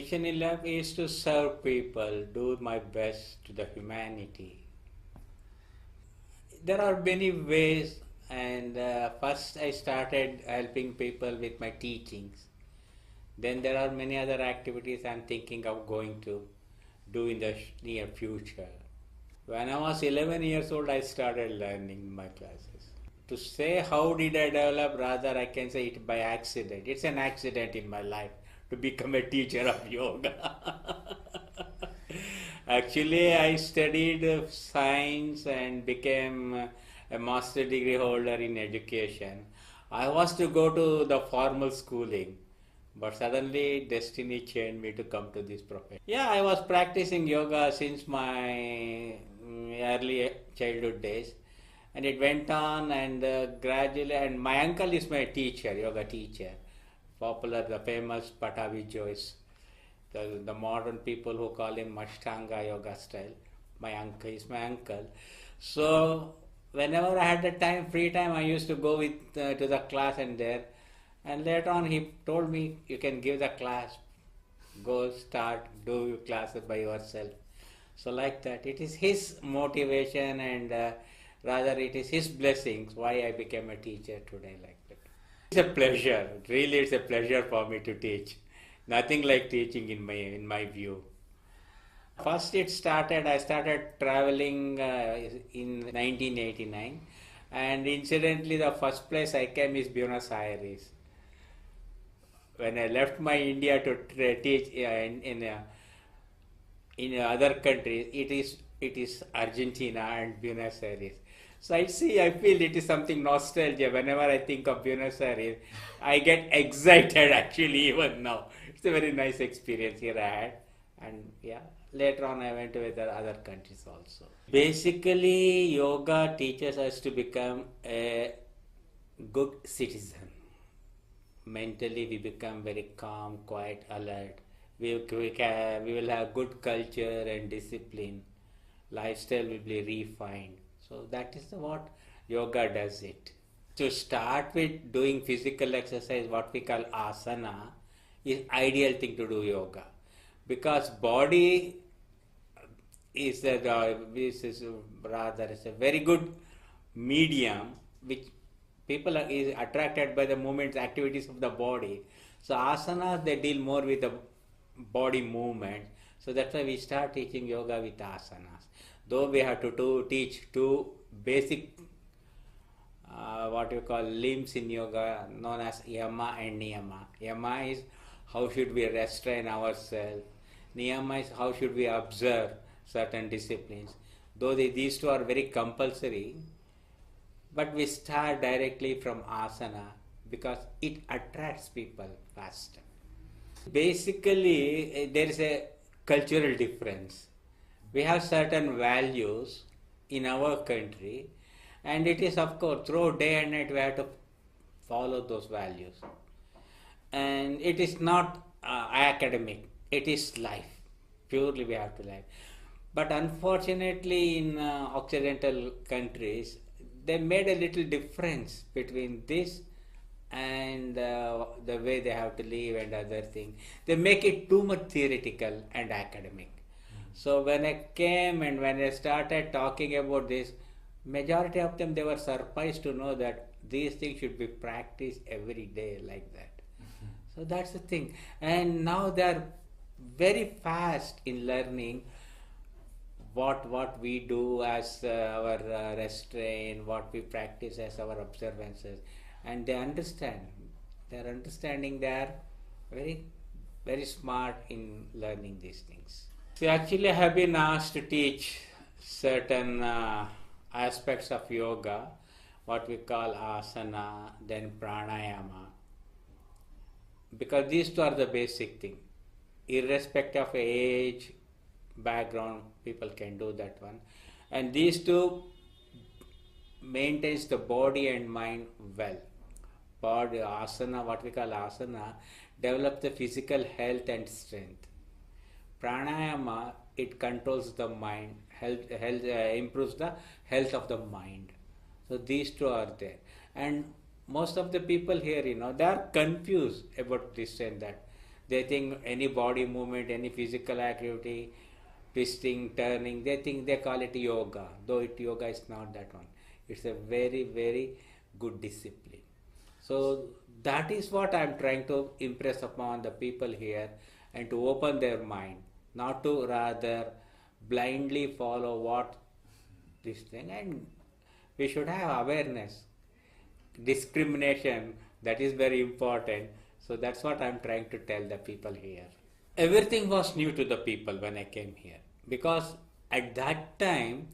mission in life is to serve people, do my best to the humanity. There are many ways, and first I started helping people with my teachings. Then there are many other activities I'm thinking of going to do in the near future. When I was 11 years old, I started learning my classes. To say how did I develop, rather I can say it by accident. It's an accident in my life to become a teacher of yoga. Actually, I studied science and became a master degree holder in education. I was to go to the formal schooling, but suddenly destiny changed me to come to this profession. Yeah, I was practicing yoga since my early childhood days, and it went on and gradually, and my uncle is my teacher, yoga teacher, popular, the famous Patavi Joyce. The modern people who call him Ashtanga yoga style. My uncle is my uncle. So whenever I had the time, free time, I used to go with to the class and there. And later on, he told me, you can give the class, go start, do your classes by yourself. So like that, it is his motivation and rather it is his blessings why I became a teacher today like that. It's a pleasure, really it's a pleasure for me to teach. Nothing like teaching in my view. First I started traveling in 1989, and incidentally the first place I came is Buenos Aires. When I left my India to teach in other countries, it is Argentina and Buenos Aires. So I feel it is something nostalgia. Whenever I think of Buenos Aires, I get excited actually even now. It's a very nice experience here I had. And yeah, later on I went to other countries also. Basically, yoga teaches us to become a good citizen. Mentally we become very calm, quiet, alert. We will have good culture and discipline. Lifestyle will be refined. So that is what yoga does it. To start with doing physical exercise, what we call asana, is ideal thing to do yoga. Because body is a very good medium which people is attracted by the movements, activities of the body. So asanas, they deal more with the body movement. So that's why we start teaching yoga with asanas. Though we have to teach two basic what you call limbs in yoga known as yama and niyama. Yama is how should we restrain ourselves. Niyama is how should we observe certain disciplines. Though these two are very compulsory, but we start directly from asana because it attracts people faster. Basically, there is a cultural difference. We have certain values in our country, and it is of course through day and night we have to follow those values. And it is not academic, it is life. Purely we have to live. But unfortunately in Occidental countries, they made a little difference between this and the way they have to live and other things. They make it too much theoretical and academic. So when I came and when I started talking about this, majority of them, they were surprised to know that these things should be practiced every day like that. So that's the thing. And now they are very fast in learning what we do as our restraint, what we practice as our observances, and they understand. They are understanding. They are very, very smart in learning these things. So actually, I have been asked to teach certain aspects of yoga, what we call asana, then pranayama, because these two are the basic thing. Irrespective of age, background, people can do that one. And these two maintains the body and mind well. Body, asana, what we call asana, develop the physical health and strength. Pranayama, it controls the mind, improves the health of the mind. So these two are there. And most of the people here, they are confused about this and that. They think any body movement, any physical activity, twisting, turning, they call it yoga. Though yoga is not that one. It's a very, very good discipline. So that is what I'm trying to impress upon the people here, and to open their mind, not to rather blindly follow what this thing. And we should have awareness, discrimination, that is very important. So that's what I'm trying to tell the people here. Everything was new to the people when I came here, because at that time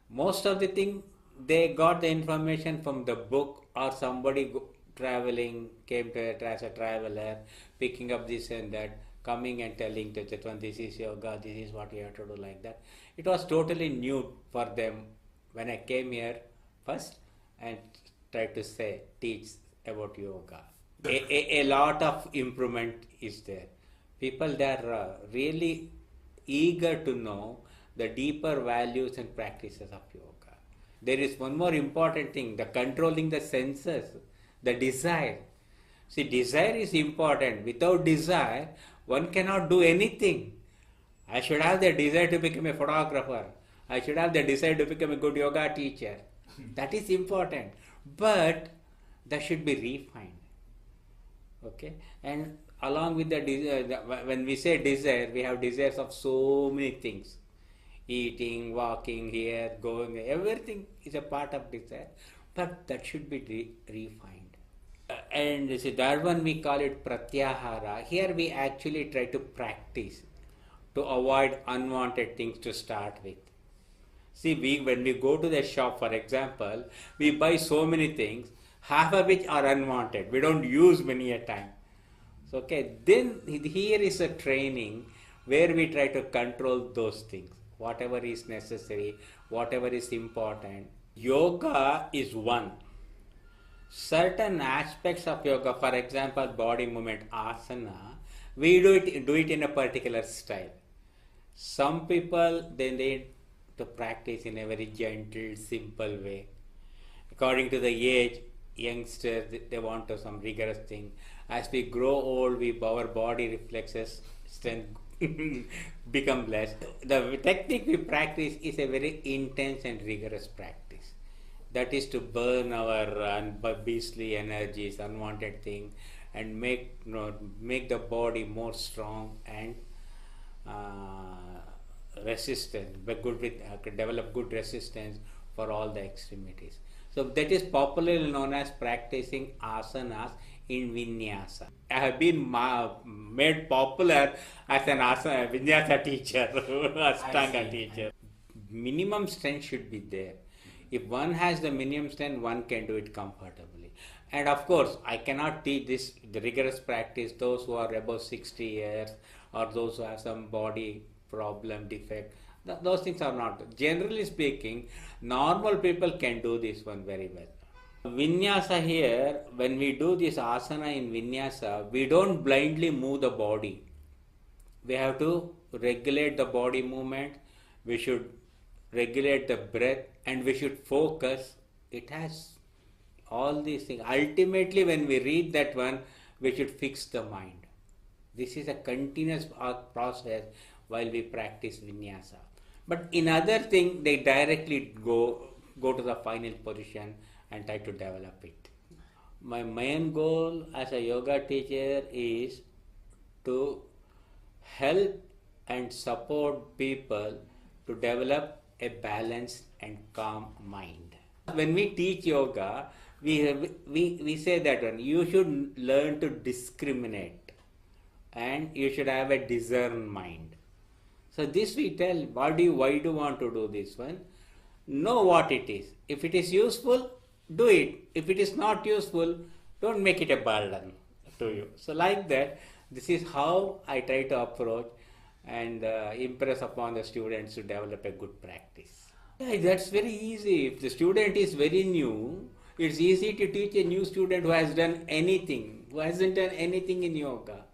most of the thing they got the information from the book, or somebody traveling came to it as a traveler, picking up this and that, coming and telling to Chetwan, this is yoga, this is what you have to do, like that. It was totally new for them when I came here first and tried to teach about yoga. A lot of improvement is there. People, they are really eager to know the deeper values and practices of yoga. There is one more important thing, the controlling the senses, the desire. See, desire is important. Without desire, one cannot do anything. I should have the desire to become a photographer. I should have the desire to become a good yoga teacher. That is important. But that should be refined. Okay? And along with the desire, when we say desire, we have desires of so many things. Eating, walking here, going, everything is a part of desire. But that should be refined. And see, that one we call it pratyahara. Here we actually try to practice to avoid unwanted things to start with. See, when we go to the shop, for example, we buy so many things, half of which are unwanted. We don't use many a time. So, okay, then here is a training where we try to control those things, whatever is necessary, whatever is important. Yoga is one. Certain aspects of yoga, for example, body movement, asana, we do it in a particular style. Some people, they need to practice in a very gentle, simple way. According to the age, youngsters, they want to some rigorous thing. As we grow old, our body reflexes strength become less. The technique we practice is a very intense and rigorous practice. That is to burn our beastly energies, unwanted thing, and make the body more strong and resistant, but develop good resistance for all the extremities. So that is popularly known as practicing asanas in vinyasa. I have been made popular as an vinyasa teacher, Ashtanga teacher. Minimum strength should be there. If one has the minimum strength, one can do it comfortably. And of course, I cannot teach the rigorous practice, those who are above 60 years or those who have some body problem, defect. Those things are not. Generally speaking, normal people can do this one very well. Vinyasa here, when we do this asana in vinyasa, we don't blindly move the body. We have to regulate the body movement. We should regulate the breath, and we should focus. It has all these things. Ultimately, when we read that one, we should fix the mind. This is a continuous process while we practice vinyasa. But in other things, they directly go to the final position and try to develop it. My main goal as a yoga teacher is to help and support people to develop a balanced and calm mind. When we teach yoga, we say that one, you should learn to discriminate and you should have a discern mind. So this we tell, why do you want to do this one? Know what it is. If it is useful, do it. If it is not useful, don't make it a burden to you. So like that, this is how I try to approach and impress upon the students to develop a good practice. Yeah, that's very easy. If the student is very new, it's easy to teach a new student who has done anything, who hasn't done anything in yoga.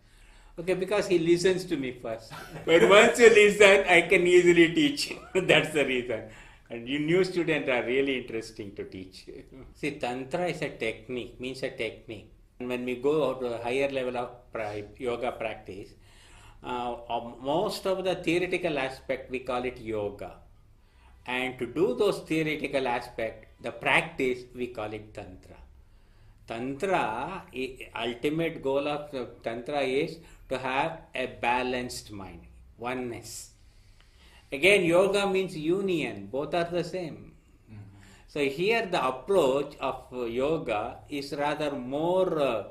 Okay, because he listens to me first. But once you listen, I can easily teach. That's the reason. And you new students are really interesting to teach. See, Tantra is a technique, means a technique. When we go to a higher level of yoga practice, most of the theoretical aspect we call it yoga. And to do those theoretical aspects, the practice we call it Tantra. Tantra, ultimate goal of Tantra is to have a balanced mind, oneness. Again, yoga means union, both are the same. So here the approach of yoga is rather more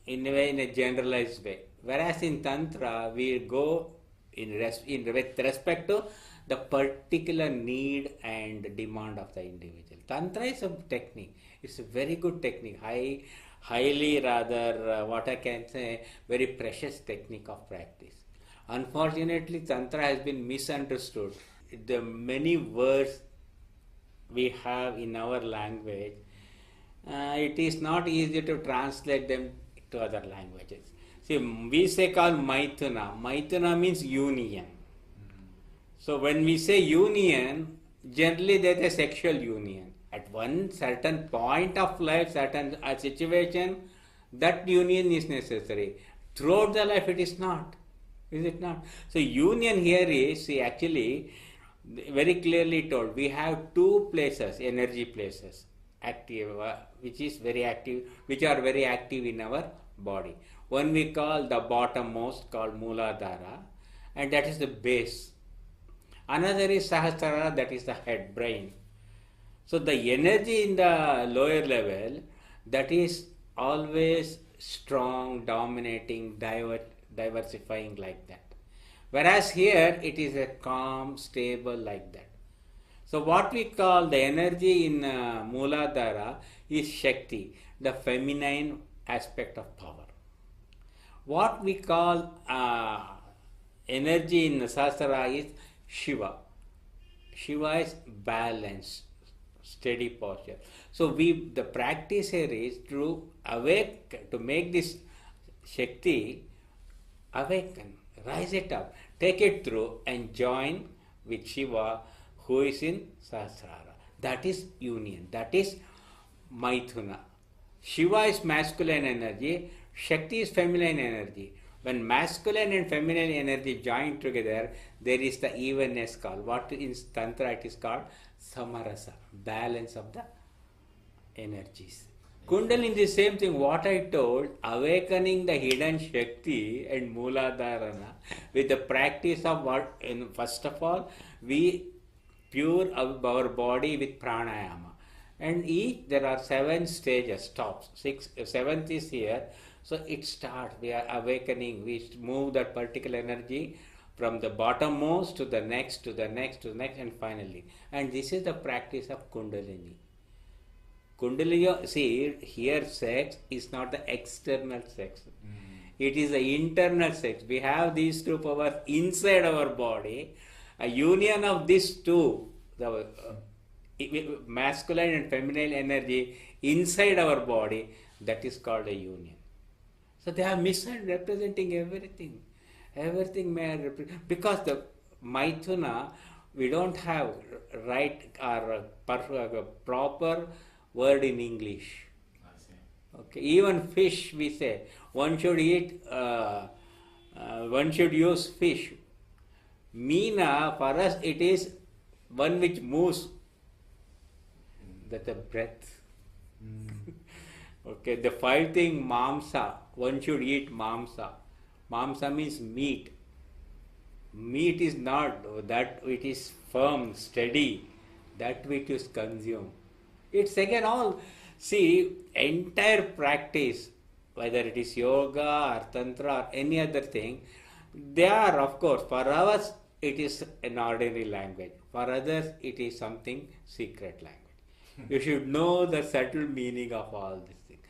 in a generalized way. Whereas in Tantra, we go with respect to the particular need and demand of the individual. Tantra is a technique. It's a very good technique. Highly rather, what I can say, very precious technique of practice. Unfortunately, Tantra has been misunderstood. The many words we have in our language, it is not easy to translate them to other languages. See, we say called Maithuna. Maithuna means union. So when we say union, generally there is a sexual union. At one certain point of life, certain situation, that union is necessary. Throughout the life it is not. Is it not? So union here is, see, actually very clearly told, we have two places, energy places, active, which are very active in our body. One we call the bottommost, called Mooladhara, and that is the base. Another is Sahasrara, that is the head, brain. So the energy in the lower level, that is always strong, dominating, diversifying like that. Whereas here it is a calm, stable like that. So what we call the energy in Mooladhara is Shakti, the feminine aspect of power. What we call energy in Sahasrara is Shiva. Shiva is balance, steady posture. So the practice here is to make this Shakti awaken, rise it up, take it through and join with Shiva who is in Sahasrara. That is union, that is Maithuna. Shiva is masculine energy, Shakti is feminine energy. When masculine and feminine energy join together, there is the evenness called, what in Tantra it is called samarasa, balance of the energies. Kundalini is the same thing, what I told, awakening the hidden Shakti and Mooladharana with the practice of what, first of all, we pure our body with pranayama. And there are 7 stages, stops. 7th is here. So it starts, we are awakening, we move that particular energy from the bottommost to the next, to the next, to the next, and finally. And this is the practice of Kundalini. Kundalini, see, here sex is not the external sex. It is the internal sex. We have these two powers inside our body. A union of these two, the masculine and feminine energy inside our body, that is called a union. So they are misrepresenting everything. Everything may represent, because the Maithuna, we don't have right or proper word in English. Okay, even fish we say one should eat, one should use fish. Meena, for us it is one which moves, that the breath. Okay, the 5 thing mamsa, one should eat mamsa. Mamsa means meat. Meat is not that it is firm, steady, that which is consumed. It's again all, see, entire practice, whether it is yoga or tantra or any other thing, they are, of course, for us it is an ordinary language. For others it is something secret language. You should know the subtle meaning of all these things.